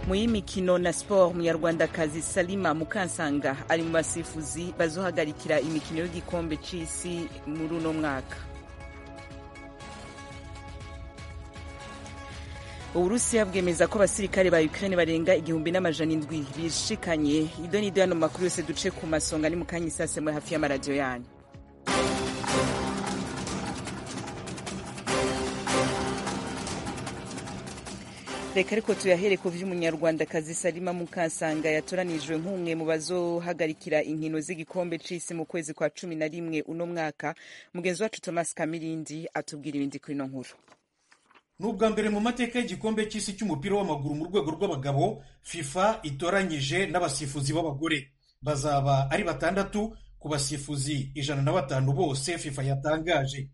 mu y'imikino na sport munyarwandakazi Salima Mukansanga ari mu basifuzi bazohagarikira imikino y'igikombe c'isi muri uno mwaka. Uburusiya bwemeza ko abasirikare ba Ukraine barenga 1,700 bishikanye. Idoni dano makuru yose duce ku masonga ni mukanyi sase mu hafi y'amaradio yanyu. Reka ariko tuyahere ku vy'umunyarwandakazi Salima Mukansanga yatoranijwe nk'umwe mu bazohagarikira inkino z'igikombe c'isi mu kwezi kwa 11 uno mwaka. Mugenzi wacu Thomas Kamirindi atubwira ibindi kuri no nkuru. Nubwa mbere mu mateka y'igikombe cy'isi cy'umupira w'amaguru mu rwego rw'abagabo FIFA itoranyije n'abasifuzi b'abagore bazaba ari 6 ku basifuzi 105 bose FIFA yatangaje.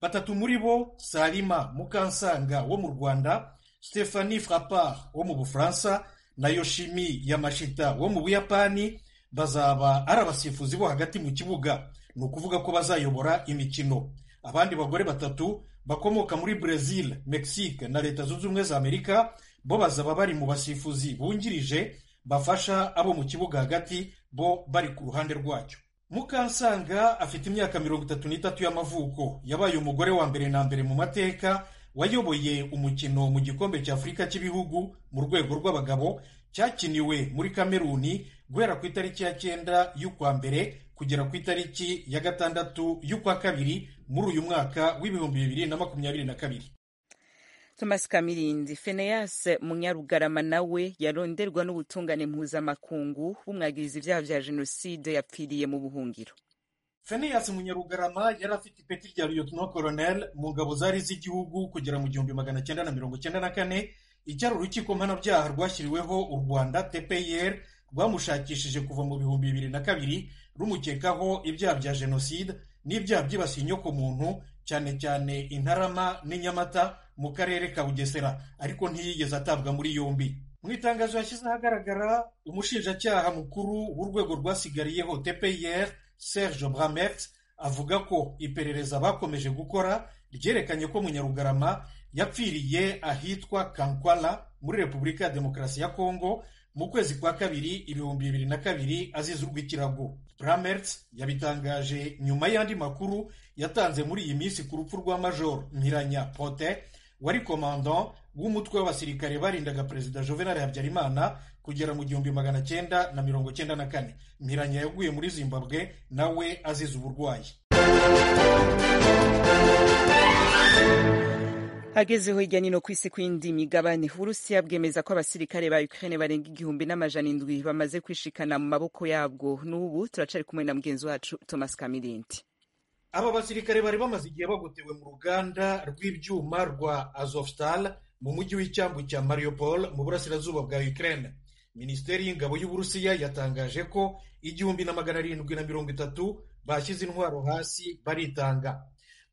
3 muri bo Salima Mukansanga wo mu Rwanda, Stephanie Frappard wo mu Bufaransa na Yoshimi Yamashita wo mu Buyapani bazaba ari abasifuzi bo hagati mu kibuga, ni ukuvuga ko bazayobora imikino. Abandi bagore 3 bakomoka muri Brazil, Mexique na Leta Zunze Ubumwe za Amerika bo bazaba bari mu basifuzi bungirije bafasha abo mu kibuga hagati bo bari ku ruhande rwacyo. Mukansanga afite imyaka 33 y'amavuko, yabaye umugore wa mbere na mbere mu mateka wayoboye umukino mu gikombe cya Afurika cy'ibihugu mu rwego rw'abagabo cyakiniwe muri Kameruni guhera ku itariki ya 9 y'ukwa mbere kugera ku itariki ya 6 y'ukwa kabiri muri uyu mwaka w'2022. Thomas Kamirindi. Phineas Munyarugarama nawe yaronderwa n'ubutungane mpuzamakungu bumwagiriza ivyaha vya jenoside yapfiriye mu buhungiro. Phineas Munyarugarama yari afite ipeti rya Lieutenant Colonel mu ngabo zari z'igihugu kugera mu 1994. Icyari urukiko mpanabyaha rwashyiriweho u Rwanda TPR rwamushakishije kuva mu 2002 rumukekaho ibyaha bya jenoside n'ibyaha byibasiye inyokomuntu, cyane cyane Intarama n'Inyamata mu karere ka Bugesera, ariko ntiyigeze atabwa muri yombi. Mu itangazo yashyize ahagaragara, umushinjacyaha mukuru w'urwego rwasigariyeho TPR Serge Bramert avuga ko iperereza bakomeje gukora ryerekanye ko Munyarugarama yapfiriye ahitwa Kankwala muri Repubulika ya Demokarasi ya Kongo mu kwezi kwa kabiri 2022 azize urw'ikirago. Bramert yabitangaje nyuma y'andi makuru yatanze muri iyi minsi ku rupfu rwa Major Mpiranya Protais wari commandant w'umutwe w'abasirikare barindaga Perezida Juvenal Habyarimana kugera mu 1994. Mpiranya yaguye muri Zimbabwe nawe azize uburwayi. Hagezeho hirya no kwisi kw'indi migabane, Uburusiya bwemeza ko abasirikare ba Ukraine barenga 1,700 bamaze kwishikana mu maboko yabwo. N'ubu turacari kumwe na mugenzi wacu Thomas Kamirindi. Aba basirikare bari bamaze igihe bagotewe mu ruganda rw'ibyuma rwa Azovstal mu mujyi w'icyambu cya Mariupol mu burasirazuba bwa Ukraine. Minisiteri y'ingabo y'Uburusiya yatangaje ko 1,730 bashyize intwaro hasi baritanga.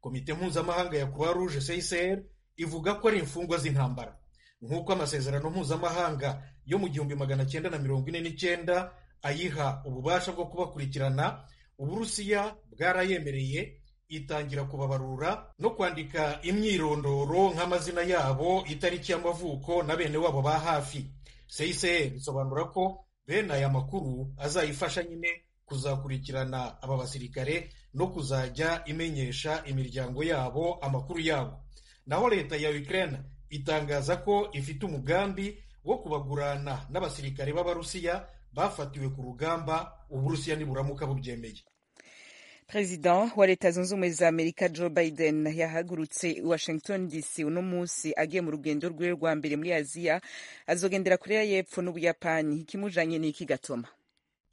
Komite mpuzamahanga ya Croix Rouge CICR ivuga ko ari imfungwa z'intambara, nk'uko amasezerano mpuzamahanga yo mu 1949 ayiha ububasha bwo kubakurikirana. Uburusiya bwarayemereye itangira kubabarura no kwandika imyirondoro nk'amazina yabo, itariki y'amavuko na bene wabo ba hafi. CICR bisobanura ko bene aya makuru azayifasha nyine kuzakurikirana aba basirikare no kuzajya imenyesha imiryango yabo amakuru yabo. Naho leta ya Ukraine itangaza ko ifite umugambi wo kubagurana n'abasirikare b'Abarusiya bafatiwe ku rugamba Uburusiya niburamuka bubyemeye. President wa Leta Zunze Ubumwe za Amerika Joe Biden yahagurutse Washington DC uno munsi agiye mu rugendo rwe rwa mbere muri Aziya, azogendera Korea y'Epfo n'Ubuyapani. Ikimujanye n'iki Gatoma?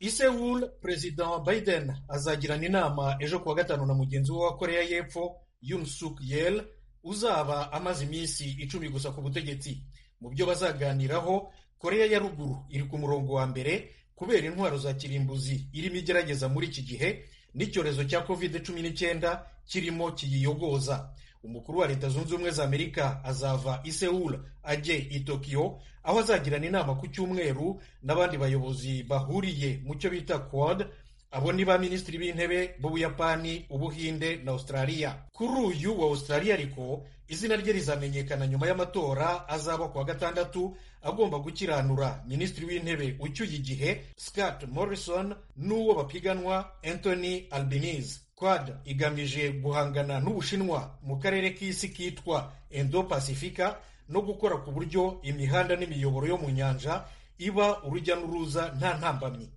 I Seoul, President Biden azagirana inama ejo kuwa 5 na mugenzi we wa Korea y'Epfo Yoon Suk Yeol uzaba amaze iminsi 10 gusa ku butegetsi. Mu byo bazaganiraho, Korea ya ruguru iri ku murongo wa mbere kubera intwaro za kirimbuzi irimo igerageza muri iki gihe n'icyorezo cya COVID-19 kirimo kiyiyogoza. Umukuru wa Leta Zunze Ubumwe za Amerika azava i Seoul ajye i Tokyo, aho azagirana inama ku cyumweru n'abandi bayobozi bahuriye mu cyo bita Quad. Abo ni ba minisitiri b'intebe b'Ubuyapani, Ubuhinde na Australia. Kuri uyu wa Australia ariko izina rye rizamenyekana nyuma y'amatora azaba kuwa gatandatu, agomba gukiranura minisitiri w'intebe ucyuye igihe Scott Morrison n'uwo bapiganwa Anthony Albanese. Quad igamije guhangana n'Ubushinwa mu karere k'isi kitwa Indo-Pacifica no gukora ku buryo imihanda n'imiyoboro yo mu nyanja iba urujya n'uruza nta ntambamyi.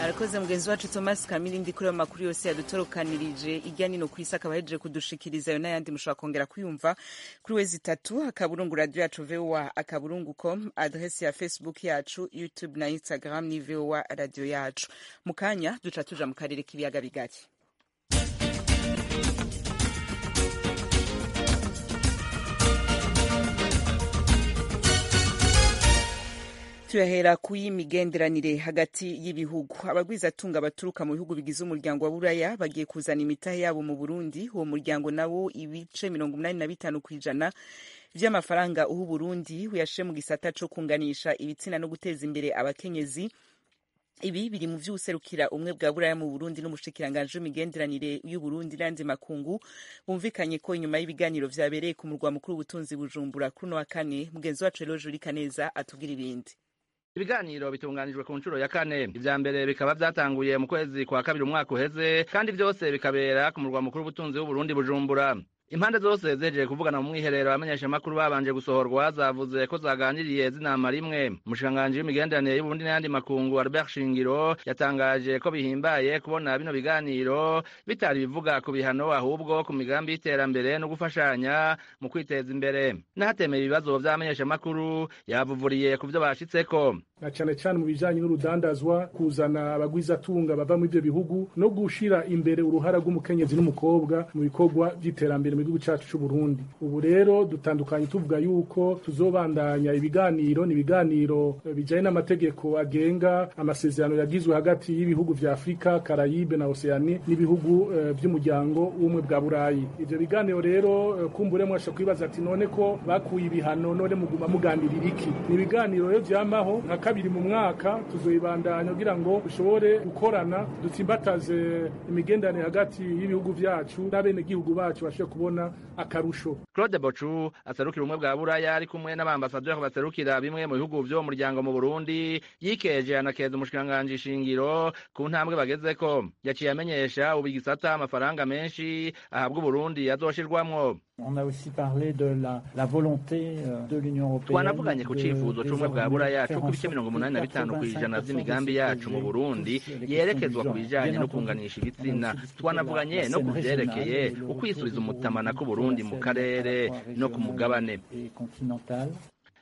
arakoze mugenzi wacu Thomas Kamilindi kuri ayo makuru yose yadutorokanirije irya nino ku isi, akaba yahejeje kudushikiriza ayo n'ayandi mushobora kongera kwiyumva kuri wezi3 akaburungu radio yacu VOA akaburungu.com, adresse ya Facebook yacu, YouTube na Instagram ni VOA radio yacu. Mukanya duca tuja mu karere k'ibiyaga bigari. Tuyahera ku y'imigenderanire hagati y'ibihugu. Abagwizatunga baturuka mu bihugu bigize umuryango wa Buraya bagiye kuzana imitahe yabo mu Burundi. Uwo muryango nawo ibice 85% vy'amafaranga uhu Burundi uyashe mu gisata co kunganisha ibitsina no guteza imbere abakenyezi. Ibi biri mu vy'userukira umwe bwa Buraya mu Burundi n'umushikiranganje w'imigenderanire y'u Burundi n'andi makungu bumvikanye ko inyuma y'ibiganiro vyabereye ku murwa mukuru w'ubutunzi Bujumbura kuri no wa kane. Mugenzi wacu Eloge Urikaneza atubwira ibindi. Ibiganiro bitunganijwe ku nshuro ya kane. Ivya mbere bikaba vyatanguye mu kwezi kwa kabiri umwaka uheze, kandi vyose bikabera ku murwa mukuru w'ubutunzi w'u Burundi Bujumbura. Impande zose zejeje kuvugana mu mwiherero abamenyesha makuru babanje gusohorwa zavuze ko zaganiriye zinama rimwe. Umushikiranganje w'imigenderanire y'u Burundi n'andi makungu Albert Shingiro yatangaje ko bihimbaye kubona bino biganiro bitari bivuga ku bihano ahubwo ku migambi y'iterambere no gufashanya mu kwiteza imbere. Nahatemeye ibibazo vy'abamenyesha makuru yavuvuriye ku vyo bashitseko, na cane cane mu bijanye n'urudandazwa, kuzana abagwizatunga bava mu ivyo bihugu no gushira imbere uruhara rw'umukenyezi n'umukobwa mu bikorwa vy'iterambere mu gihugu cacu c'u Burundi. Ubu rero dutandukanye tuvuga yuko tuzobandanya ibiganiro, ni ibiganiro bijanye n'amategeko agenga amasezerano yagizwe hagati y'ibihugu vya Afrika, Karayibe na Oceanie n'ibihugu vy'umuryango w'umwe bwa Burayi. Ivyo biganiro rero kumbure mwasha kwibaza ati none ko bakuye ibihano none muguma mugambirira iki? Ni ibiganiro rero vyamaho nka kabiri mu mwaka, tuzoibandanya kugira ngo dushobore gukorana dutsimbataze imigenderanire hagati y'ibihugu vyacu n'abene gihugu bacu bashe kubona akarusho. Claude Bochu aserukira umwe bwa Buraya ari kumwe n'abambasaderi baserukira bimwe mu bihugu vyo mu muryango mu Burundi yikeje anakeza umushikiranganje Shingiro ku ntambwe bagezeko. Yaciye amenyesha ubigisata amafaranga menshi ahabwa Burundi azoshirwamwo. On a aussi parlé de la volonté de l'Union européenne. Twanavuganye ku cifuzo c'umwe bwa Buraya cyo kubice 85% vy'imigambi yacu mu Burundi yerekezwa ku bijanye no kunganisha ibitsina. Twanavuganye no kuvyerekeye ukwisubiza umutamana ku Burundi mu karere no ku mugabane.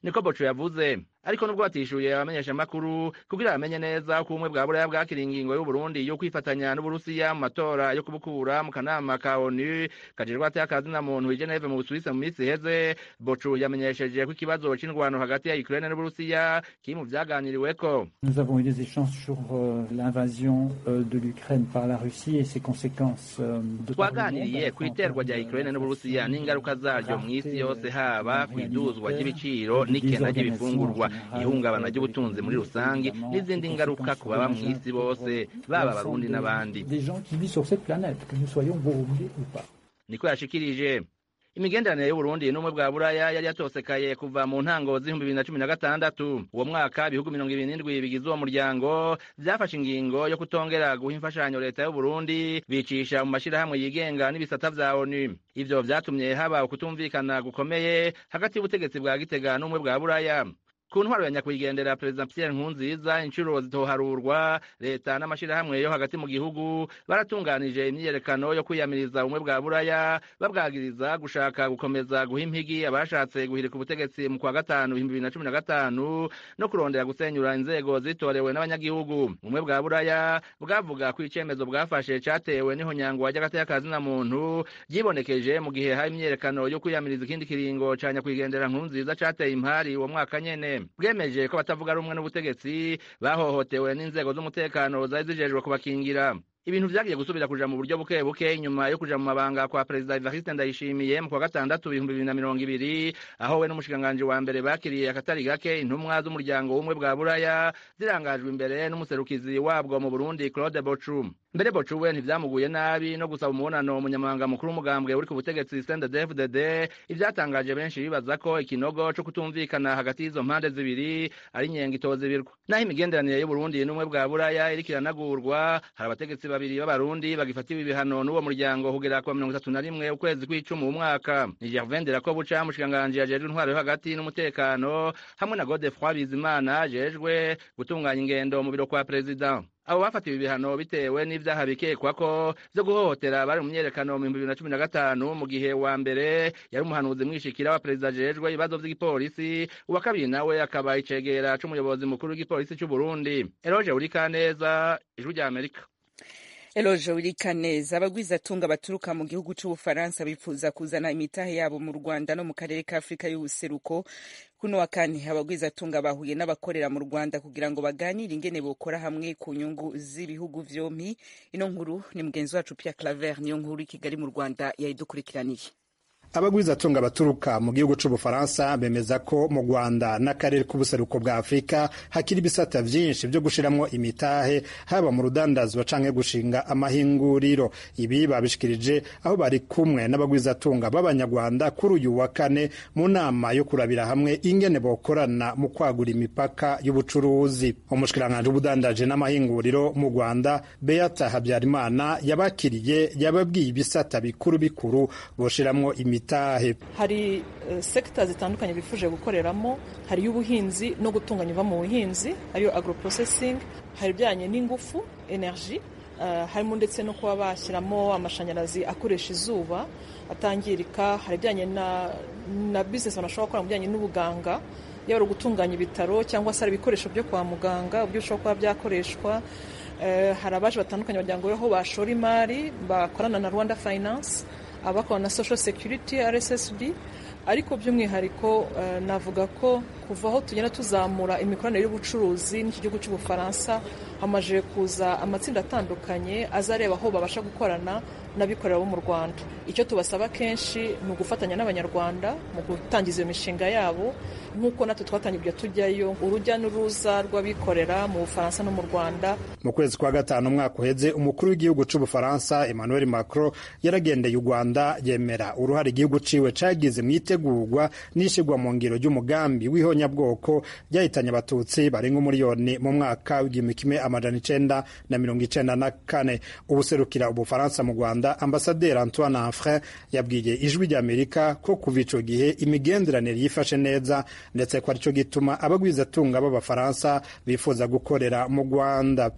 Niko Bocho yavuze. Ariko nubwo batishuye abamenyesha makuru kugira bamenye neza ko umwe bwa Buraya bwakira ingingo y'u Burundi yo kwifatanya n'Uburusiya mu matora yo kubukura mu kanama ka ONU kajerwa atakazi na muntu i Geneve mu Busuwisi mu minsi iheze. Bocho yamenyesheje ko ikibazo c'indwano hagati ya Ukraine n'Uburusiya kiri mu vyaganiriweko. Nous avons eu des échanges sur l'invasion de l'Ukraine par la Russie et ses conséquences de twaganiriye ku iterwa rya Ukraine n'Uburusiya n'ingaruka zaryo mu isi yose, haba kwiduzwa ry'ibiciro n'ikena ry'ibifungurwa, ihungabana ry'ubutunzi muri rusange n'izindi ngaruka ku baba mu isi bose baba Abarundi n'abandi. Niko yashikirije. Imigenderanire y'u Burundi n'umwe bwa Buraya yari yatosekaye kuva mu ntango z'2016. Uwo mwaka ibihugu 27 bigize uwo muryango vyafashe ingingo yo kutongera guha imfashanyo leta y'u Burundi bicisha mu mashirahamwe yigenga n'ibisata vya ONU. Ivyo vyatumye haba ukutumvikana gukomeye hagati y'ubutegetsi bwa Gitega n'umwe bwa Buraya. Ku ntwaro ya nyakwigendera President Pierre Nkurunziza inshuro zitoharurwa, leta n'amashirahamwe yo hagati mu gihugu baratunganije imyiyerekano yo kwiyamiriza umwe bwa Buraya, babwagiriza gushaka gukomeza guha impigi abashatse guhirika ubutegetsi mu kwa gatanu 2015 no kurondera gusenyura inzego zitorewe n'abanyagihugu. Umwe bwa Buraya bwavuga ko icemezo bwafashe catewe n'ihonyangwa ry'agatekazi na muntu yibonekeje mu gihe hari imyiyerekano yo kwiyamiriza ikindi kiringo ca nyakwigendera Nkurunziza cateye impari uwo mwaka nyene. Bwemeje ko batavuga rumwe n'ubutegetsi bahohotewe n'inzego z'umutekano zari zijejwe kubakingira. ibintu vyagiye gusubira kuja mu buryo buke buke inyuma yo kuja mu mabanga kwa Perezida Evariste Ndayishimiye mu kwa gatandatu 2020 aho we n'umushikiranganji wa mbere bakiriye akatari gake intumwa z'umuryango w'umwe bwa Buraya zirangajwe imbere n'umuserukizi wabwo mu Burundi Claude Bochu. Mbere Bochu we ntivyamuguye nabi no gusaba umubonano umunyamabanga mukuru w'umugambwe uri ku butegetsi CNDD-FDD, ivyatangaje benshi bibaza ko ikinogo co kutumvikana hagati y'izo mpande zibiri ari nyenga itozibirwa. Naho imigenderanire y'u Burundi n'umwe bwa Buraya iriko iranagurwa, hari abategetsi babiri b'abarundi bagifatiwe ibihano n'uwo muryango kugera ku 31 ukwezi kw'icumi umwaka. Ni Gervais Ndirakobuca mushikiranganji ajejwe intwaro yo hagati n'umutekano hamwe na Godefroid Bizimana ajejwe gutunganya ingendo mu biro kwa President. Abo bafatiwe ibihano bitewe n'ivyaha bikekwa ko vyo guhohotera bari mu myerekano mu 2015 mu gihe wa mbere yari umuhanuzi mwishikira wa Perezida ajejwe ibibazo vy'igipolisi, uwa kabiri nawe akaba icegera c'umuyobozi mukuru w'igipolisi c'u Burundi. Eloge Urikaneza, Ijwi rya Amerika. Eloge Urikaneza. Abagwizatunga baturuka mu gihugu c'Ubufaransa bifuza kuzana imitahe yabo mu Rwanda no mu karere ka Afrika y'ubuseruko. Kuno wa kane abagwizatunga bahuye n'abakorera mu Rwanda kugira ngo baganire ingene bokora hamwe ku nyungu z'ibihugu vyompi. Ino nkuru ni mugenzi wacu Pierre Claver niyo nkuru i Kigali mu Rwanda yayidukurikiraniye. Abagwizatunga baturuka mu gihugu c'Ubufaransa bemeza ko mu Rwanda n'akarere k'ubuseruko bwa Afrika hakiri ibisata vyinshi vyo gushiramwo imitahe haba mu rudandazwa canke gushinga amahinguriro. Ibi babishikirije aho bari kumwe n'abagwizatunga b'Abanyarwanda kuri uyu wa kane mu nama yo kurabira hamwe ingene bokorana mu kwagura imipaka y'ubucuruzi. Umushikiranganji w'ubudandaje n'amahinguriro mu Rwanda Beata Habyarimana yabakiriye yababwiye ibisata bikuru bikuru boshiramwo imitahe. Hari sekta zitandukanye bifuje gukoreramo, hari y'ubuhinzi no gutunganya iva mu buhinzi ariyo agroprocessing, hari byanye n'ingufu energy, harimo ndetse no kuba bashyiramo amashanyarazi akoresha izuba atangirika, hari byanye na business banashobora gukora mu byanye n'ubuganga, yaba gutunganya ibitaro cyangwa se ibikoresho byo kwa muganga ubyo bishobora kuba byakoreshwa. Hari abaje batandukanye bagira ngo aho bashora imari bakorana na Rwanda Finance, abakora na Social Security RSSB, ariko by'umwihariko navuga ko kuva aho tugenda tuzamura imikoranire y'ubucuruzi n'iki gihugu cy'Ubufaransa hamaje kuza amatsinda atandukanye azareba aho babasha gukorana n'abikorera bo mu Rwanda. Icyo tubasaba kenshi ni ugufatanya n'Abanyarwanda mu gutangiza iyo mishinga yabo, nk'uko natwe twatangiye tujyayo urujya n'uruza rw'abikorera mu Bufaransa no mu Rwanda. Mu kwezi kwa gatanu umwaka uheze umukuru w'igihugu c'Ubufaransa Emmanuel Macron yaragendeye u Rwanda yemera uruhare igihugu ciwe cagize mu itegurwa n'ishigwa mu ngiro ry'umugambi w'ihonyabwoko ryahitanye abatutsi barenga 1 miliyoni mu mwaka w'1994. Ubuserukira Ubufaransa mu Rwanda Ambasaderi Antoine Anfray yabwiye Ijwi rya Amerika ko kuva ico gihe imigenderanire yifashe neza, ndetse ko arico gituma abagwizatunga b'Abafaransa bifuza gukorera mu Rwanda.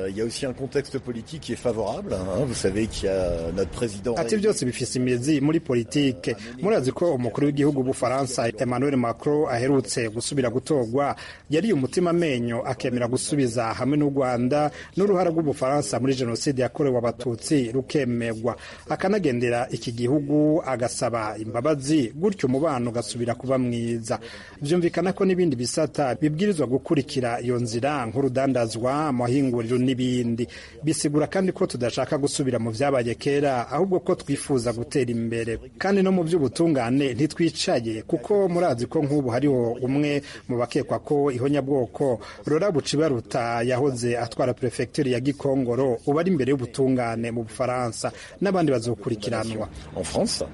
Il y a aussi un contexte politique qui est favorable, hein. Vous savez qu'il y a notre président. Ati byose bifise imizi muri politike. Murazi ko umukuru w'igihugu w'Ubufaransa Emmanuel Macron aherutse gusubira gutorwa, yari umutima menyo akemera gusubiza hamwe n'u Rwanda n'uruhara rw'Ubufaransa muri jenoside yakorewe abatutsi rukemegwa, akanagendera iki gihugu agasaba imbabazi, gutyo umubano ugasubira kuba mwiza. Vyumvikana ko n'ibindi bisata bibwirizwa gukurikira iyo nzira nk'urudandazwa, amahinguriro n'ibindi. Bisigura kandi ko tudashaka gusubira mu vyabaye kera, ahubwo ko twifuza gutera imbere. Kandi no mu by'ubutungane ntitwicaye, kuko murazi ko nk'ubu hariho umwe mu bakekwa ko ihonyabwoko Rora Bucibaruta yahoze atwara prefecture ya Gikongoro ubu ari imbere y'ubutungane mu Bufaransa, n'abandi bazokurikiranwa en France.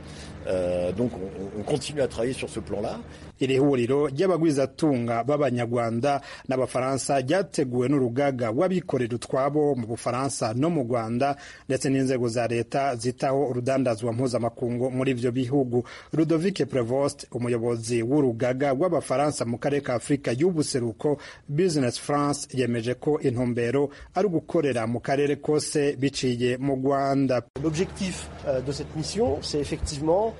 Donc on continue à travailler sur ce plan-là. Iri huriro ry'abagwizatunga b'Abanyarwanda n'Abafaransa ryateguwe n'urugaga w'abikorera utwabo mu Bufaransa no mu Rwanda, ndetse n'inzego za leta zitaho urudandazwa mpuzamakungu muri ivyo bihugu. Ludovic Prevost, umuyobozi w'urugaga w'Abafaransa mu karere ka Afrika y'ubuseruko Business France, yemeje ko intumbero ari ugukorera mu karere kose biciye mu Rwanda. L'objectif de cette mission, c'est effectivement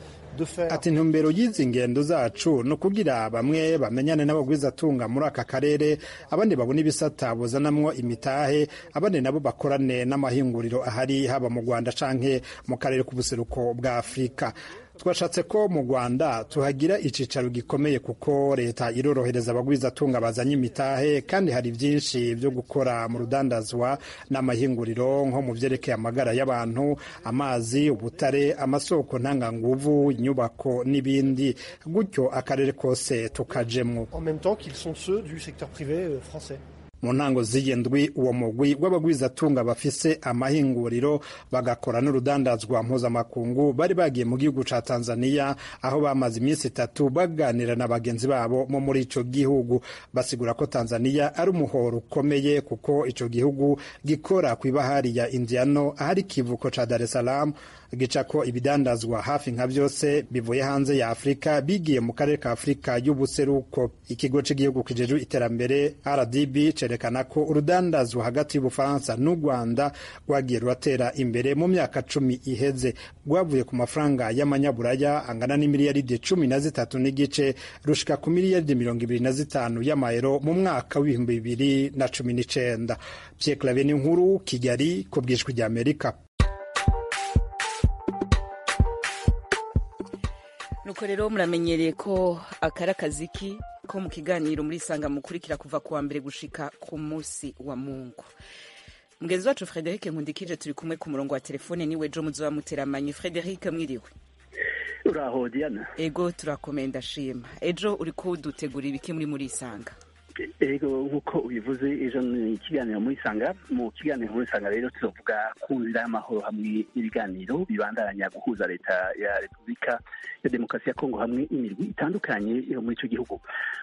ati intumbero y'izi ngendo zacu ni ukugira bamwe bamenyane n'abagwizatunga muri aka karere, abandi babona ibisata buzanamwo imitahe, abandi nabo bakorane n'amahinguriro ahari haba mu Rwanda canke mu karere k'ubuseruko bwa Afrika. twashatse ko mu Rwanda tuhagira icicaro gikomeye kuko leta irorohereza abagwizatunga bazanye imitahe kandi hari byinshi byo gukora mu rudandazwa n'amahinguriro nko mu vyerekeye amagara y'abantu, amazi, ubutare, amasoko ntanganguvu, inyubako n'ibindi, gutyo akarere kose tukajemwo. En même temps qu'ils sont ceux du secteur privé français. Mu ntango z'iyindwi uwo mugwi w'abagwizatunga bafise amahinguriro bagakora n'urudandazwa mpuzamakungu bari bagiye mu gihugu ca Tanzania aho bamaze iminsi 3 baganira na bagenzi babo mu muri ico gihugu, basigura ko Tanzania ari umuhoro ukomeye kuko ico gihugu gikora kw'ibahari ya Indiano ahari kivuko ca Dar es Salaam gicako ibidandazwa hafi nka byose bivuye hanze ya Afrika bigiye mu karere ka Afrika y'ubuseruko. Ikigo cy'igihugu kijejwe iterambere RDB cerekana ko urudandazwa hagati y'Ubufaransa n'u Rwanda rwagiye ruratera imbere mu myaka 10 iheze, rwavuye ku mafaranga y'amanyaburaya angana n'imiliyaridi 13 n'igice rushika ku miliyaridi 25 y'amayero mu mwaka w'ibihumbi 2019. Pierre Claver Nkuru, Kigali, ku bw'ijwi rya Amerika. Nuko rero muramenyereye ko akara kaziki ko mu kiganiro muri sanga mukurikira kuva kuwa mbere gushika ku munsi wa Mungu. Mgenzi wacu Frederic Nkundikije turi kumwe ku murongo wa telefone niwe jo muzo bamuteramanye. Frederic mwiriwe? Uraho Diana? Ego turakomenda shima. Ejo uri kudutegura ibiki muri sanga? Ego nkuko ubivuze ejo ni ikiganiro muri sanga. Mu kiganiro muri sanga rero tuzovuga ku nzira y'amahoro hamwe n'ibiganiro bibandanya guhuza leta ya Repubulika ya Demokarasi ya Kongo hamwe imirwi itandukanye yo muri ico gihugu.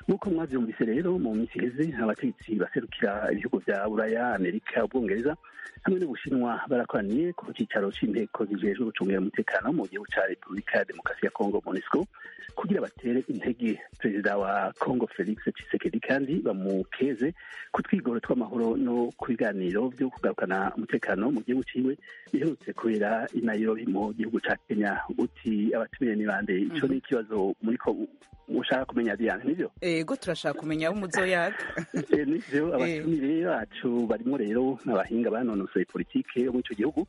Nkuko mwavyumvise rero mu minsi iheze abategetsi baserukira ibihugu vya Buraya, Amerika, Ubwongereza hamwe n'Ubushinwa barakoraniye ku cicaro c'inteko zijejwe gucungira umutekano mu gihugu ca Repubulika ya Demokarasi ya Kongo MONUSCO kugira batere intege perezida wa Kongo Felix Tshisekedi kandi bamukeze ku twigoro tw'amahoro no ku biganiro byo kugarukana umutekano mu gihugu ciwe biherutse kubera i Nairobi mu gihugu ca Kenya. Uti abatumire ni bande? Ico ni ikibazo muriko ushaka kumenya Diane, nivyo? Ego turashaka kumenya aho muzoyaga. Nivyo, abatumire bacu barimo rero n'abahinga banonosoye politike yo muri ico gihugu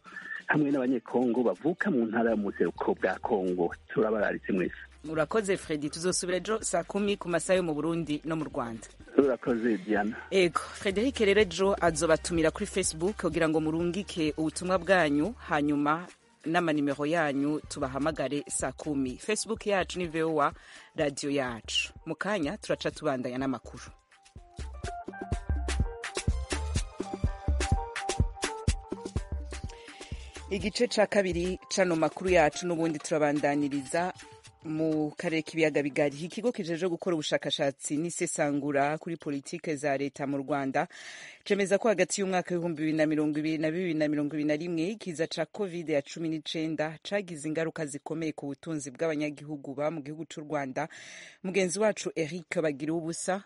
hamwe n'abanyekongo bavuka mu ntara y'umuseruko bwa Kongo. Turabararitse mwese. Urakoze Fredi, tuzosubira ejo saa 10 ku masaha yo mu Burundi no mu Rwanda. Urakoze Diana. Ego, Frederic rero ejo azobatumira kuri Facebook kugira ngo murungike ubutumwa bwanyu hanyuma n'amanimero yanyu tubahamagare saa 10. Facebook yacu ni VOA radio yacu. Mukanya turaca tubandanya n'amakuru. Igice ca kabiri cano makuru yacu n'ubundi turabandaniriza mu karere k'ibiyaga bigari. Ikigo kijeje gukora ubushakashatsi n'isesangura kuri politike za leta mu Rwanda cemeza ko hagati y'umwaka w'ibihumbi 2020 na 2021 ikiza ca COVID-19 cagize ingaruka zikomeye ku butunzi bw'abanyagihugu ba mu gihugu c'u Rwanda. Mugenzi wacu Eric Bagiruwubusa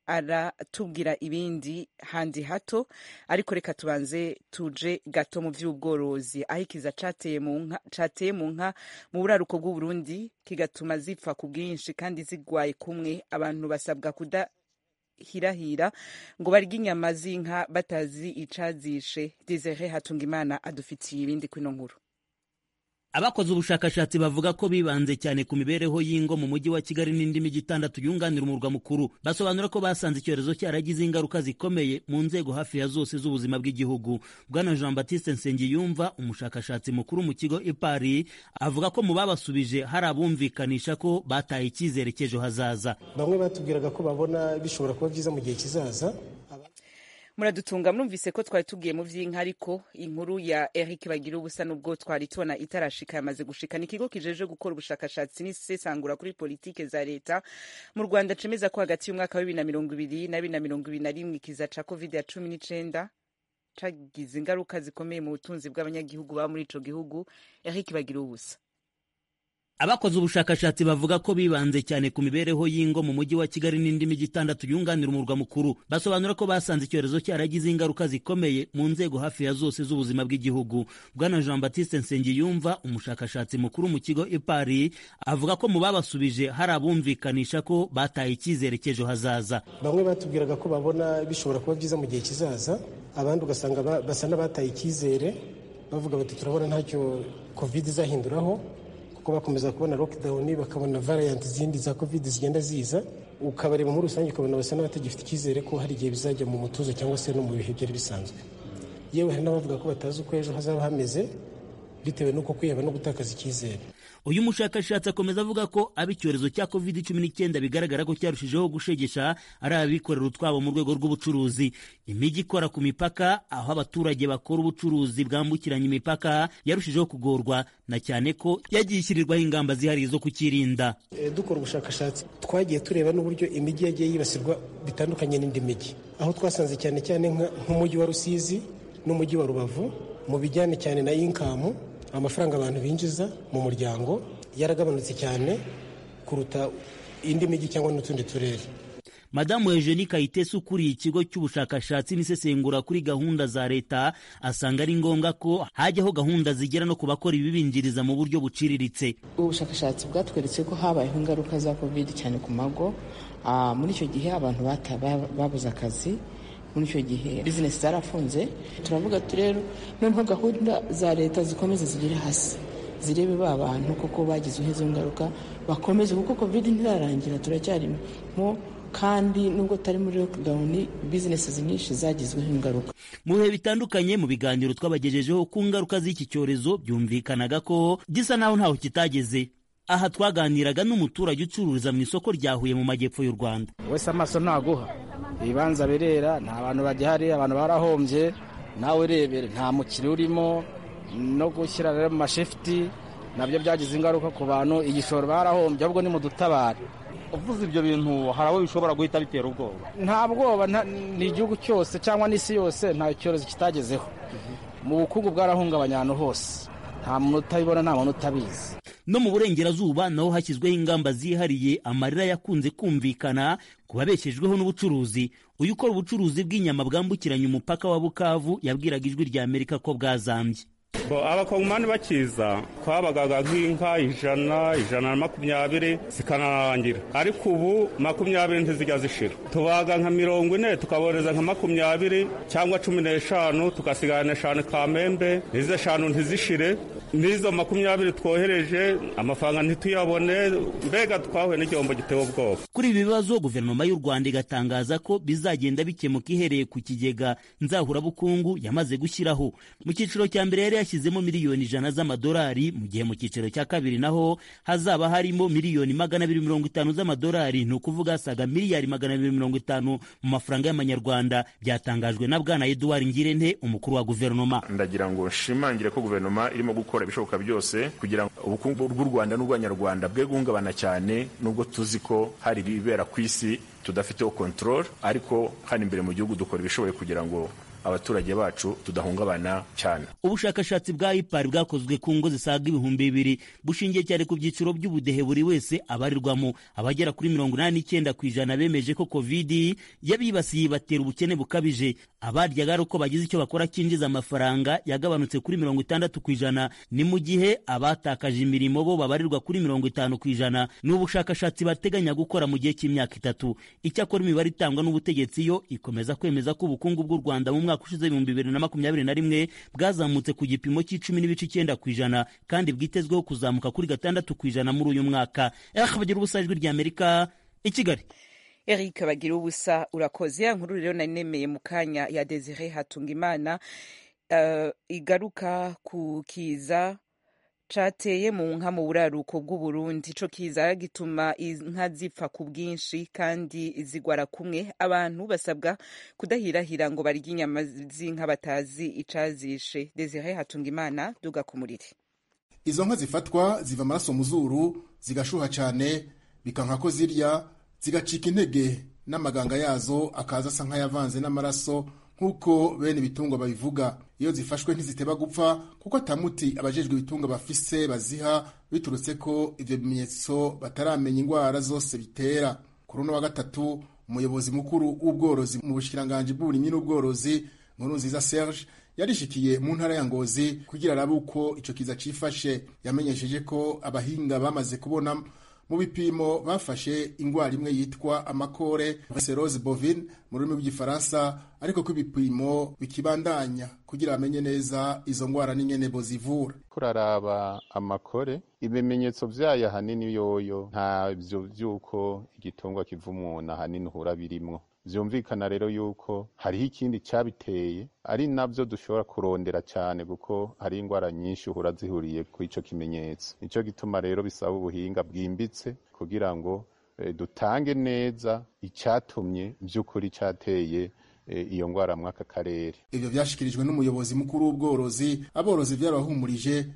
aratubwira ibindi handi hato, ariko reka tubanze tuje gato mu vy'ubworozi. Aho ikiza cateye mu nka mu buraruko bw'u Burundi kigatuma zipfa ku bwinshi kandi zigwaye kumwe. Abantu basabwa kudahirahira ngo barye inyama z'inka batazi icazishe. Desire Hatungimana adufitiye ibindi kwino nkuru. Abakoze ubushakashatsi bavuga ko bibanze cyane ku mibereho y'ingo mu mujyi wa Kigali n'indi mijyi 6 yunganira umurwa mukuru. Basobanura ko basanze icyorezo cyaragize ingaruka zikomeye mu nzego hafi ya zose z'ubuzima bw'igihugu. Bwana Jean Baptiste Nsengiyumva, umushakashatsi mukuru mu kigo IPARI, avuga ko mu babasubije hari abumvikanisha ko bataye icyizere cy'ejo hazaza. Bamwe batubwiraga ko babona bishobora kuba byiza mu gihe kizaza. Muradutunga murumvise ko twari tugiye mu vy'inka, ariko inkuru ya Eric Bagiruwubusa nubwo twari tubona itarashika yamaze gushika. Ni ikigo kijeje gukora ubushakashatsi n'isesangura kuri politike za leta mu Rwanda cemeza ko hagati y'umwaka wa 2020 na 2021 ikiza ca COVID-19 cagize ingaruka zikomeye mu butunzi bw'abanyagihugu ba muri ico gihugu. Eric Bagiruwubusa. Abakoze ubushakashatsi bavuga ko bibanze cyane ku mibereho y'ingo mu mujyi wa Kigali n'indi mijyi 6 yunganira umurwa mukuru. Basobanura ko basanze icyorezo cyaragize ingaruka zikomeye mu nzego hafi ya zose z'ubuzima bw'igihugu. Bwana Jean Baptiste Nsengiyumva, umushakashatsi mukuru mu kigo IPARI, avuga ko mu babasubije hari abumvikanisha ko bataye icyizere cy'ejo hazaza. Bamwe batubwiraga ko babona bishobora kuba byiza mu gihe kizaza, abandi ugasanga basa n'abataye icyizere bavuga bati turabona ntacyo COVID izahinduraho. kuko bakomeza kubona lockdown bakabona variant zindi za covid zigenda ziza, ukabareba muri rusange ukabona basa n'abatagifite icyizere ko hari igihe bizajya mu mutuzo cyangwa se no mu bihe byari bisanzwe. Yewe hari n'abavuga ko batazi uko ejo hazaba hameze bitewe n'uko kwiheba no gutakaza icyizere. Uyu mushakashatsi akomeza avuga ko ab'icyorezo cya COVID-19 bigaragara ko cyarushijeho gushegesha ari abikorera utwabo mu rwego rw'ubucuruzi. Imijyi ikora ku mipaka, aho abaturage bakora ubucuruzi bwambukiranya imipaka, yarushijeho kugorwa, na cyane ko yagiye ishyirirwaho ingamba zihariye zo kukirinda. Dukora ubushakashatsi twagiye tureba n'uburyo imijyi yagiye yibasirwa bitandukanye n'indi mijyi, aho twasanze cyane cyane nk'umujyi wa Rusizi n'umujyi wa Rubavu mu bijyanye cyane na income, amafaranga abantu binjiza mu muryango yaragabanutse cyane kuruta indi mijyi cyangwa n'utundi turere. Madamu Eugenie Kayitesi ukuriye ikigo cy'ubushakashatsi n'isesengura kuri gahunda za leta asanga ari ngombwa ko hajyaho gahunda zigera no ku bakora ibibinjiriza mu buryo buciriritse. Ubushakashatsi bwatweretse ko habayeho ingaruka za covid cyane ku mago. Muri icyo gihe abantu babuze akazi, muri icyo gihe bizinesi zarafunze. Turavuga rero noneho gahunda za leta zikomeze zigere hasi, zirebe ba bantu koko bagizeho izo ngaruka, bakomeze, kuko covid ntirarangira, turacyarimo kandi nubwo tari muri lockdown business nyinshi zagizweho ingaruka. Mu bihe bitandukanye mu biganiro twabagejejeho ku ngaruka z'iki cyorezo byumvikanaga ko gisa naho ntaho kitageze. Aha twaganiraga n'umuturage ucururiza mu isoko rya Huye mu majyepfo y'u Rwanda. Wese amaso ntaguha, ibibanza birera, nta bantu bagihari, abantu barahombye, nawe rebere nta mukiri urimo, no gushyira rero mu mashifti nabyo byagize ingaruka ku bantu, igishoro barahombye, ahubwo ni mu dutabare. Uvuze ibyo bintu hari abo bishobora guhita bitera ubwoba? Nta bwoba, ni igihugu cyose cyangwa n'isi yose nta cyorezo kitagezeho. Mu bukungu bwarahungabanya ahantu hose, nta muntu utabibona, nta muntu utabizi. No mu burengerazuba naho hashyizweho ingamba zihariye, amarira yakunze kumvikana ku babeshejweho n'ubucuruzi. Uyu ukora ubucuruzi bw'inyama bwambukiranya umupaka wa Bukavu yabwiraga Ijwi rya Amerika ko bwazambye. Abakongomani bakiza twabagaga nk'inka 100-120 zikanarangira, ariko ubu 20 ntizijya zishira. Tubaga nka 40 tukaboreza nka 20 cyangwa 15 tugasigana 5 Kamembe, izo 5 ntizishire, nizo 20 twohereje amafaranga ntituyabone, mbega twahuye n'igihombo giteye ubwoba. Kuri ibi bibazo guverinoma y'u Rwanda igatangaza ko bizagenda bikemuka ihereye ku kigega nzahurabukungu yamaze gushyiraho. Mu cyiciro cya mbere yari yashyizemo miliyoni 100 z'amadolari, mu gihe mu cyiciro cya kabiri naho hazaba harimo miliyoni 250 z'amadolari, ni ukuvuga saga miliyari 250 mu mafaranga y'amanyarwanda. Byatangajwe na Bwana Edouard Ngirente, umukuru wa guverinoma. Ndagira ngo nshimangire ko guverinoma irimo gukora ibishoboka byose kugira ngo ubukungu bw'u Rwanda n'ubw'Abanyarwanda bwe guhungabana cyane, nubwo tuzi ko hari ibibera ku isi tudafiteho control, ariko hano imbere mu gihugu dukora ibishoboye kugira ngo abaturage bacu tudahungabana cyane. Ubushakashatsi bwa IPAR bwakozwe ku ngo zisaga 2,000 bushingiye cyane ku byiciro by'ubudehe buri wese abarirwamo. Abagera kuri 89% bemeje ko covid yabibasiye batera ubukene bukabije. Abaryaga ari uko bagize icyo bakora cyinjiza amafaranga yagabanutse kuri 60%, ni mu gihe abatakaje imirimo bo babarirwa kuri 50%. N'ubushakashatsi bateganya gukora mu gihe cy'imyaka 3. Icyakora imibare itangwa n'ubutegetsi yo ikomeza kwemeza ko ubukungu bw'u Rwanda mu mwaka ushize 2021 bwazamutse ku gipimo cy'10.9% kandi bwitezweho kuzamuka kuri 6% muri uyu mwaka. Bagira ubusa, Ijwi rya Amerika, i Kigali. Eric Bagira ubusa, urakoze. Ya nkuru rero nanemeye mu kanya ya Desire Hatungimana igaruka ku kiza cateye mu nka mu buraruko bw'u Burundi. Ico kiza gituma inka zipfa ku bwinshi kandi zigwara kumwe. Abantu basabwa kudahirahira ngo barye inyama z'inka batazi icazishe. Desire Hatungimana, duga ku muriri. Izo nka zifatwa ziva amaraso mu zuru, zigashuha cyane, bikanka ko zirya, zigacika intege, n'amaganga yazo akaza asa nk'ayavanze n'amaraso, nk'uko bene ibitungwa babivuga. Iyo zifashwe ntiziteba gupfa kuko atamuti abajejwe ibitungwa bafise baziha, biturutse ko ivyo bimenyetso bataramenya ingwara zose bitera. Kuri uno wa gatatu, umuyobozi mukuru w'ubworozi mu bushikiranganji bw'uburimyi n'ubworozi, Nkurunziza Serge, yarishikiye mu ntara ya Ngozi kugira arabe uko ico kiza cifashe. Yamenyesheje ko abahinga bamaze kubona mu bipimo bafashe ingwara imwe yitwa amakore brucellose bovine mu rurimi rw'igifaransa, ariko ko ibipimo bikibandanya kugira bamenye neza izo ngwara n'ingene bozivura. Kuraraba amakore, ibimenyetso vyayo ahanini yoyo ntavyo vy'uko igitungwa kiva umuntu ahanini uhura birimwo. Vyumvikana rero yuko hariho ikindi cabiteye, ari navyo dushobora kurondera cyane kuko hari ingwara nyinshi uhura zihuriye ku ico kimenyetso. Nico gituma rero bisaba ubuhinga bwimbitse kugira ngo dutange neza icatumye vy'ukuri cateye iyo ngwara mwaka karere. Ivyo vyashikirijwe n'umuyobozi mukuru w'ubworozi. Aborozi vyarabahumurije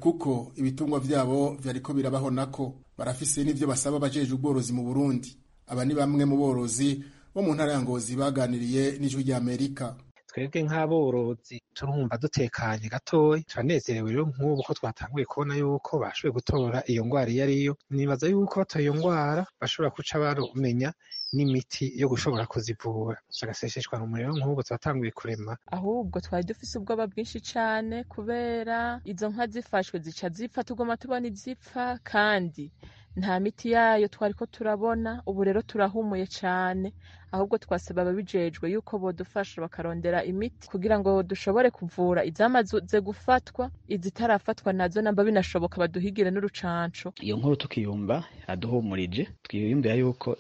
kuko ibitungwa vyabo vyariko birabaho nako. Barafise n'ivyo basaba abajeje ubworozi mu Burundi. Aba ni bamwe mu borozi bo mu ntara ya Ngozi baganiriye n'Ijwi ry'Amerika. Twebwe nk'aborozi turumva dutekanye gatoya, turanezerewe rero nk'ubu ko twatanguye kubona yuko bashoboye gutora iyo ngwara iyo ariyo. Nibaza yuko batoye iyo ngwara bashobora guca barumenya n'imiti yo gushobora kuzivura. Agaseseshwa umuriro nk'ubu twatanguye kurema. Ahubwo twari dufise ubwoba bwinshi cane kubera izo nka zifashwe zica zipfa, tugoma tubona izipfa kandi nta miti yayo twariko turabona. Ubu rero turahumuye cane, ahubwo twasaba ababijejwe yuko bodufasha bakarondera imiti kugira ngo dushobore kuvura izamaze gufatwa, izitarafatwa nazo namba binashoboka baduhigire n'urucanco. Iyo nkuru tukiyumva aduhumurije, twiyumvira yuko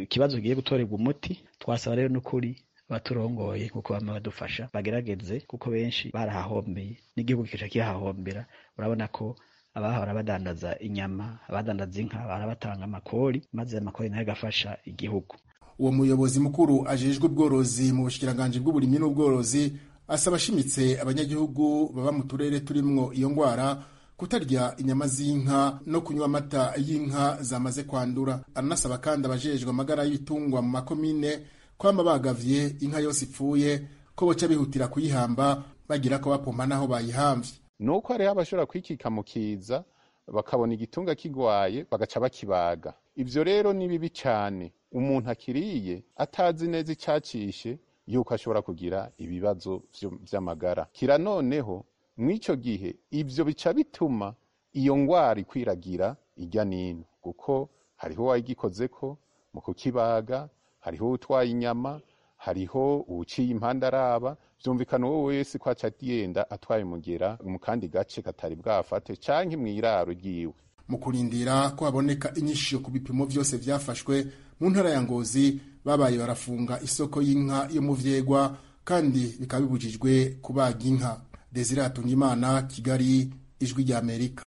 ikibazo kigiye gutorerwa umuti. Twasaba rero n'ukuri baturongoye kuko bama badufasha bagerageze, kuko benshi barahahombeye n'igihugu kica kihahombera. Urabona ko abahora badandaza inyama, abadandaza inka barabatanga amakori, maze amakori nayo agafasha igihugu. Uwo muyobozi mukuru ajejwe ubworozi mu bushikiranganje bw'uburimyi n'ubworozi asaba ashimitse abanyagihugu baba mu turere turimwo iyo ngwara kutarya inyama z'inka no kunywa amata y'inka zamaze kwandura. Aranasaba kandi abajejwe amagara y'ibitungwa mu makomine kwama bagavye inka yose ipfuye ko boca bihutira kuyihamba bagira ko bapompa naho bayihamvye. Nuko hariho abashobora kwikika mu kiza bakabona igitunga kigwaye bagaca bakibaga. Ivyo rero ni bibi cane. Umuntu akiriye atazi neza icacishe yuko ashobora kugira ibibazo vy'amagara. Kira noneho mw'ico gihe ivyo bica bituma iyo ngwara ikwiragira irya nino, kuko hariho wayigikozeko mu kukibaga, hariho utwaye inyama, hariho uwuciye impande araba. Vyumvikana wowe wese ko aca agenda atwaye umugera mu kandi gace katari bwafate canke mw'iraro ryiwe. Mu kurindira ko haboneka inyisho ku bipimo vyose vyafashwe mu ntara ya Ngozi, babaye barafunga isoko y'inka yo mu Vyegwa kandi bikaba bibujijwe kubaga inka. Desire Hatungimana, Kigali, Ijwi ry'Amerika.